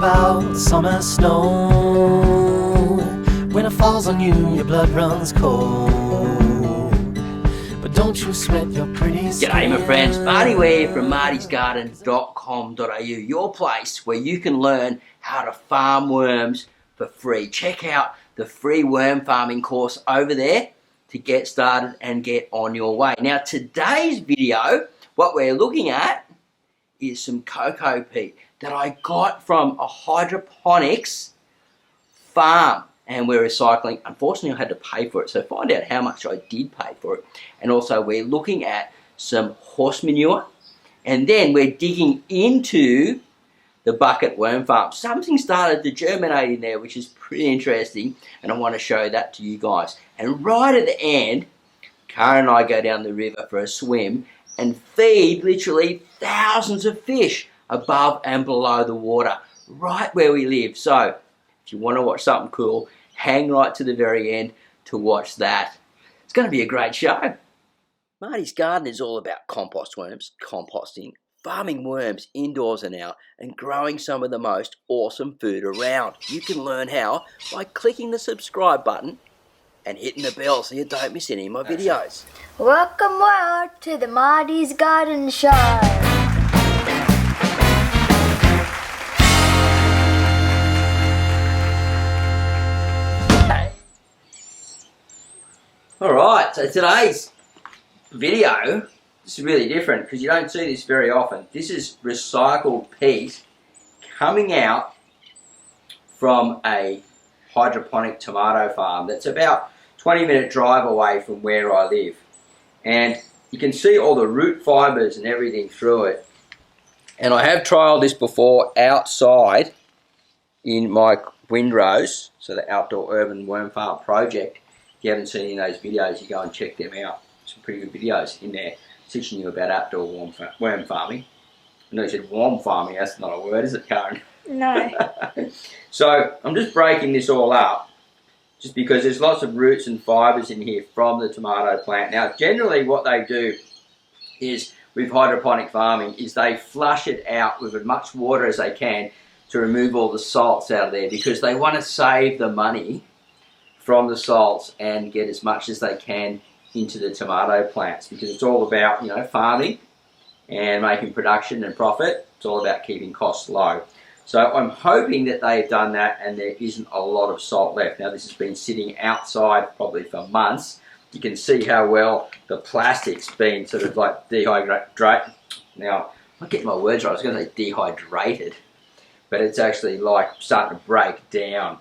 about summer snow. When it falls on you, your blood runs cold. But don't you sweat your pretty skin. G'day my friends, Marty here from martysgarden.com.au, your place where you can learn how to farm worms for free. Check out the free worm farming course over there to get started and get on your way. Now today's video, what we're looking at is some cocoa peat that I got from a hydroponics farm. And we're recycling. Unfortunately, I had to pay for it, so find out how much I did pay for it. And also, we're looking at some horse manure, and then we're digging into the bucket worm farm. Something started to germinate in there, which is pretty interesting, and I want to show that to you guys. And right at the end, Karen and I go down the river for a swim and feed literally thousands of fish above and below the water, right where we live. So, if you want to watch something cool, hang right to the very end to watch that. It's going to be a great show. Marty's Garden is all about compost worms, composting, farming worms indoors and out, and growing some of the most awesome food around. You can learn how by clicking the subscribe button and hitting the bell so you don't miss any of my videos. Welcome world to the Marty's Garden Show. Alright, so today's video is really different because you don't see this very often. This is recycled peat coming out from a hydroponic tomato farm that's about 20-minute drive away from where I live. And you can see all the root fibres and everything through it. And I have trialled this before outside in my windrows, so the Outdoor Urban Worm Farm project. If you haven't seen any of those videos, you go and check them out. Some pretty good videos in there teaching you about outdoor worm farming. I know you said worm farming, that's not a word, is it, Karen? No. So I'm just breaking this all up just because there's lots of roots and fibres in here from the tomato plant. Now generally what they do is with hydroponic farming is they flush it out with as much water as they can to remove all the salts out of there because they want to save the money from the salts and get as much as they can into the tomato plants because it's all about, you know, farming and making production and profit. It's all about keeping costs low. So I'm hoping that they've done that and there isn't a lot of salt left. Now this has been sitting outside probably for months. You can see how well the plastic's been sort of like dehydrated. Now, I'm not getting my words right, I was going to say dehydrated, but it's actually like starting to break down.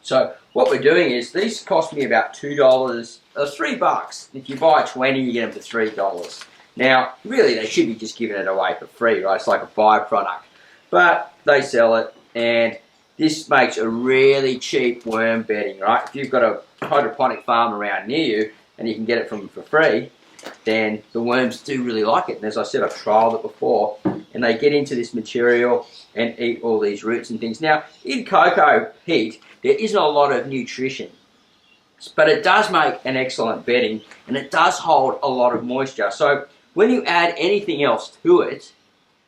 So what we're doing is, these cost me about $2, $3. If you buy 20, you get them for $3. Now, really, they should be just giving it away for free, right? It's like a byproduct. But they sell it, and this makes a really cheap worm bedding, right? If you've got a hydroponic farm around near you, and you can get it from them for free, then the worms do really like it. And as I said, I've trialled it before, and they get into this material and eat all these roots and things. Now, in cocoa peat, there isn't a lot of nutrition, but it does make an excellent bedding, and it does hold a lot of moisture. So when you add anything else to it,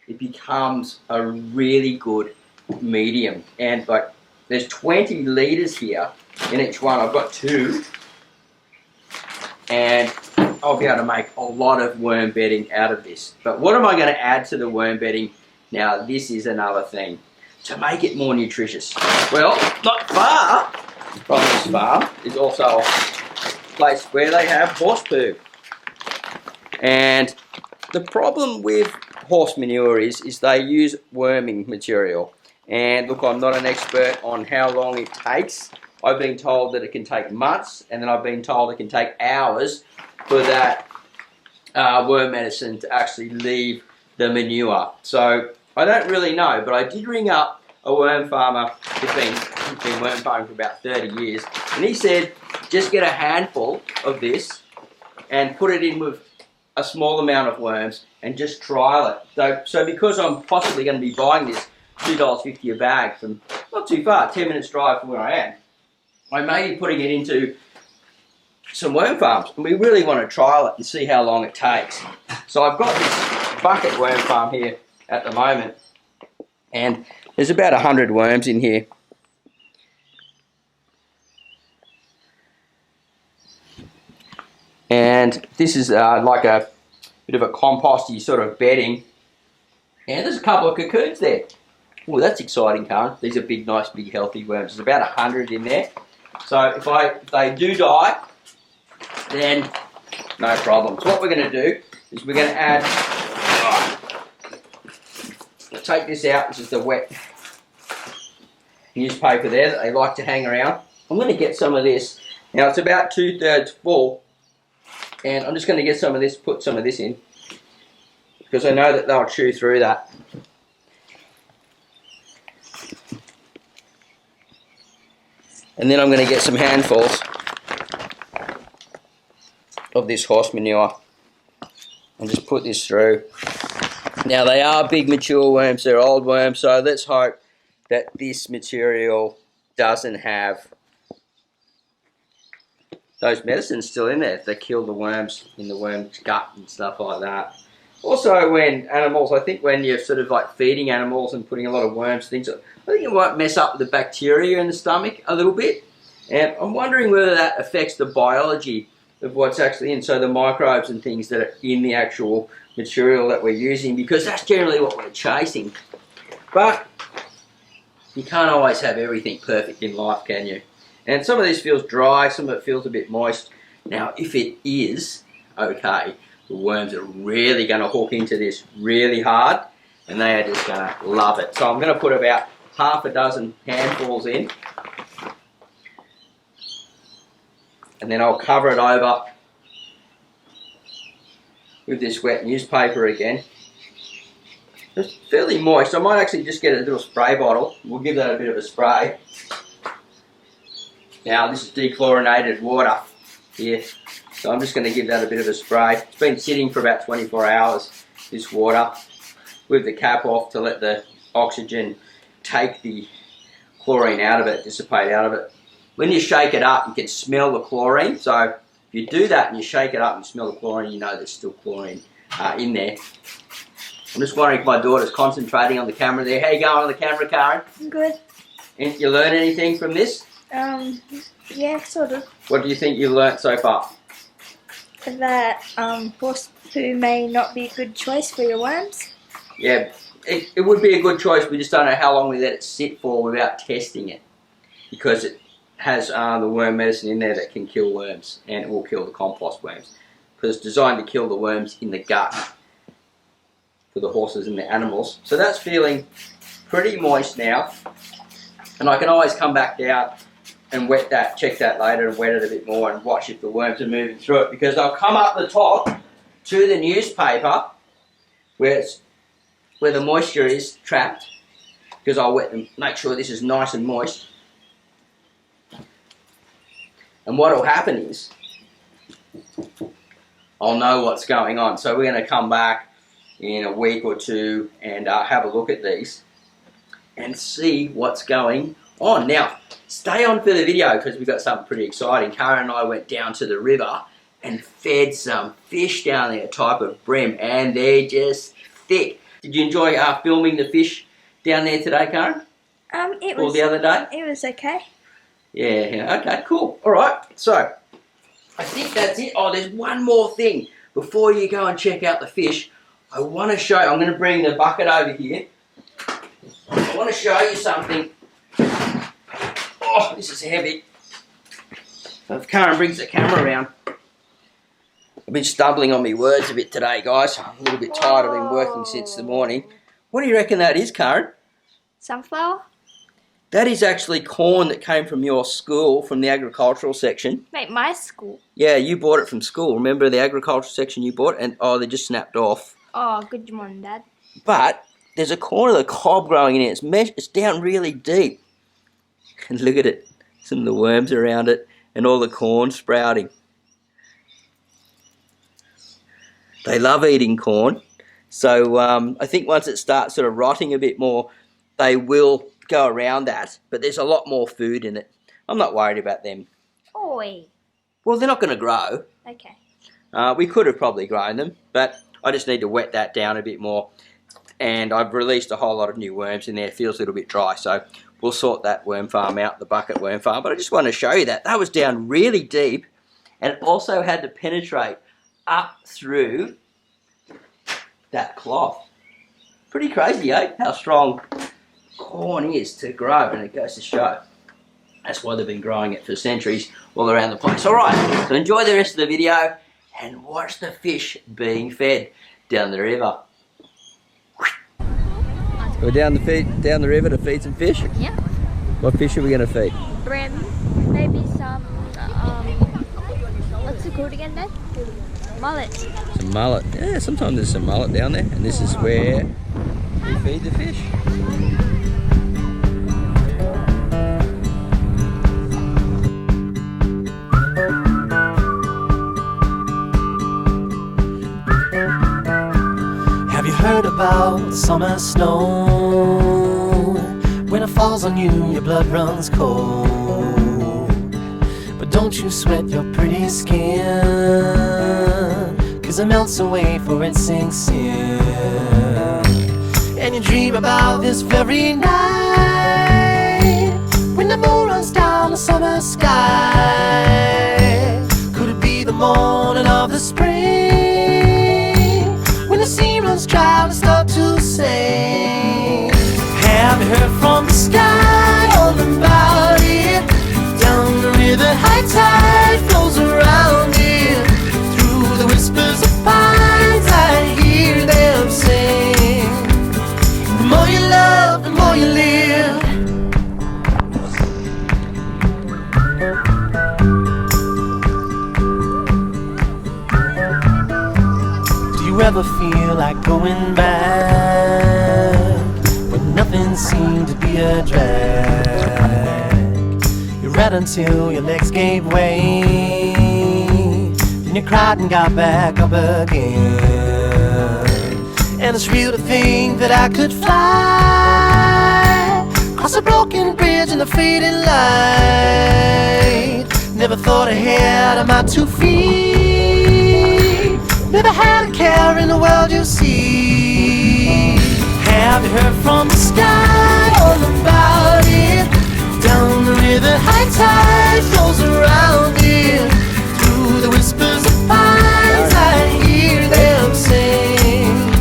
it becomes a really good medium. And like, there's 20 litres here in each one. I've got 2, and I'll be able to make a lot of worm bedding out of this. But what am I going to add to the worm bedding? Now, this is another thing to make it more nutritious. Well, not far from this farm is also a place where they have horse poo. And the problem with horse manure is they use worming material. And look, I'm not an expert on how long it takes. I've been told that it can take months, and then I've been told it can take hours for that worm medicine to actually leave the manure. So I don't really know, but I did ring up a worm farmer who's been worm farming for about 30 years, and he said just get a handful of this and put it in with a small amount of worms and just trial it. So because I'm possibly going to be buying this $2.50 a bag from not too far, 10 minutes drive from where I am, I may be putting it into some worm farms, and we really want to trial it and see how long it takes. So I've got this bucket worm farm here at the moment, and There's about 100 worms in here. And this is like a bit of a composty sort of bedding. And there's a couple of cocoons there. Oh, that's exciting, Karen. These are big, nice, big, healthy worms. There's about 100 in there. So if they do die, then no problem. So what we're going to do is we're going to add, take this out. This is the wet newspaper there that they like to hang around. I'm going to get some of this. Now it's about 2/3 full. And I'm just going to get some of this, put some of this in. Because I know that they'll chew through that. And then I'm going to get some handfuls of this horse manure and just put this through. Now they are big mature worms, they're old worms, so let's hope that this material doesn't have those medicines still in there that kill the worms in the worm's gut and stuff like that. Also when animals, I think when you're sort of like feeding animals and putting a lot of worms, things, I think it might mess up the bacteria in the stomach a little bit. And I'm wondering whether that affects the biology of what's actually in, so the microbes and things that are in the actual material that we're using, because that's generally what we're chasing. But you can't always have everything perfect in life, can you? And some of this feels dry, some of it feels a bit moist. Now, if it is okay, the worms are really going to hook into this really hard, and they are just going to love it. So I'm going to put about half a dozen handfuls in, and then I'll cover it over with this wet newspaper again. It's fairly moist. I might actually just get a little spray bottle. We'll give that a bit of a spray. Now this is dechlorinated water here, so I'm just going to give that a bit of a spray. It's been sitting for about 24 hours, this water, with the cap off to let the oxygen take the chlorine out of it, dissipate out of it. When you shake it up, you can smell the chlorine, so if you do that and you shake it up and smell the chlorine, you know there's still chlorine in there. I'm just wondering if my daughter's concentrating on the camera there. How you going on the camera, Karen? Good. And you learn anything from this? Yeah, sort of. What do you think you learnt so far? That horse poo may not be a good choice for your worms. Yeah, it would be a good choice. We just don't know how long we let it sit for without testing it, because it has the worm medicine in there that can kill worms, and it will kill the compost worms, because it's designed to kill the worms in the gut for the horses and the animals. So that's feeling pretty moist now, and I can always come back down and wet that, check that later and wet it a bit more and watch if the worms are moving through it, because they'll come up the top to the newspaper where the moisture is trapped, because I'll wet them, make sure this is nice and moist. And what will happen is I'll know what's going on. So we're going to come back in a week or two and have a look at these and see what's going on. Now, stay on for the video, because we've got something pretty exciting. Karen and I went down to the river and fed some fish down there, a type of bream, and they're just thick. Did you enjoy filming the fish down there today, Karen? Or the other day? It was okay. Yeah, okay, cool. All right, so I think that's it. Oh, there's one more thing. Before you go and check out the fish, I want to show you, I'm going to bring the bucket over here. I want to show you something. Oh, this is heavy. So if Karen brings the camera around. I've been stumbling on my words a bit today, guys. I'm a little bit tired. I've been working since the morning. What do you reckon that is, Karen? Sunflower? That is actually corn that came from your school, from the agricultural section. Mate, my school. Yeah, you bought it from school. Remember the agricultural section you bought? And oh, they just snapped off. Oh, good morning, Dad. But there's a corner of the cob growing in it. It's down really deep. And look at it. Some of the worms around it and all the corn sprouting. They love eating corn. So I think once it starts sort of rotting a bit more, they will go around that. But there's a lot more food in it. I'm not worried about them. Oi. Well, they're not going to grow. Okay. We could have probably grown them, but I just need to wet that down a bit more. and I've released a whole lot of new worms in there. It feels a little bit dry, so we'll sort that worm farm out, the bucket worm farm. But I just want to show you that was down really deep, and it also had to penetrate up through that cloth. Pretty crazy, eh? How strong corn is to grow, and it goes to show. That's why they've been growing it for centuries all around the place. Alright, so enjoy the rest of the video and watch the fish being fed down the river. We're down the river to feed some fish? Yeah. What fish are we going to feed? Brim, maybe some, what's it called again, Dad? Mullet. Some mullet. Yeah, sometimes there's some mullet down there, and this is where we feed the fish. Have you heard about summer snow? When it falls on you, your blood runs cold. But don't you sweat your pretty skin, 'cause it melts away for it sinks in. And you dream about this very night, when the moon runs down the summer sky. Could it be the morning of the spring, when the sea runs dry and start to sing? Have you heard from the sky all about it? Down the river, high tide flows around it. Through the whispers of pines, I hear them sing. The more you love, the more you live. Do you ever feel like going back, when nothing seemed to be a drag? You read until your legs gave way, then you cried and got back up again. And it's real to think that I could fly across a broken bridge in the fading light. Never thought ahead of my 2 feet, never had a care in the world, you see. Have you heard from the sky all about it? Down the river, high tide flows around it. Through the whispers of pines, I hear them sing.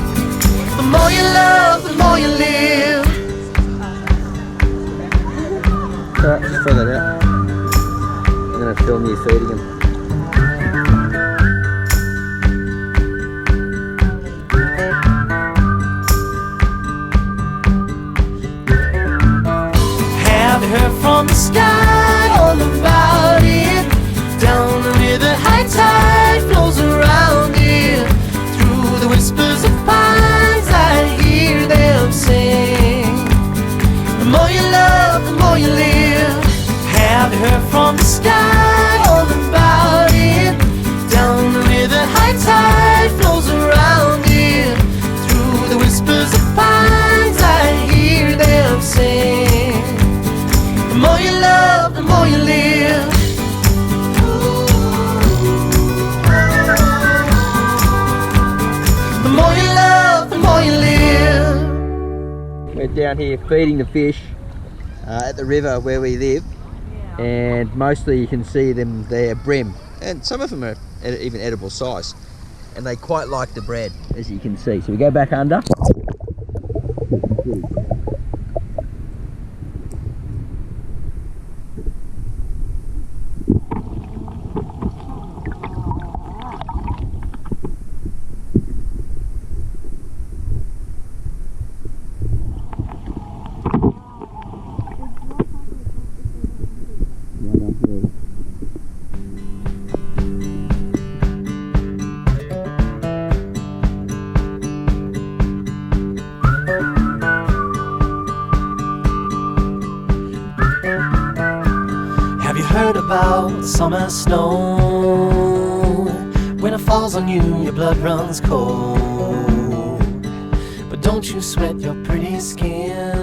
The more you love, the more you live. Alright, just throw that out. I'm going to film you feeding them. Have you heard from the sky all about it? Down the river, high tide flows around it. Through the whispers of pines, I hear them sing. The more you love, the more you live. Have you heard from the sky all about it? Down the river, high tide flows around it. Through the whispers of pines, I hear them sing. The more you love, the more you live. The more you love, the more you live. We're down here feeding the fish at the river where we live, and mostly you can see them there brim, and some of them are even edible size, and they quite like the bread, as you can see. So we go back under. Have you heard about summer snow? When it falls on you, your blood runs cold. But don't you sweat your pretty skin,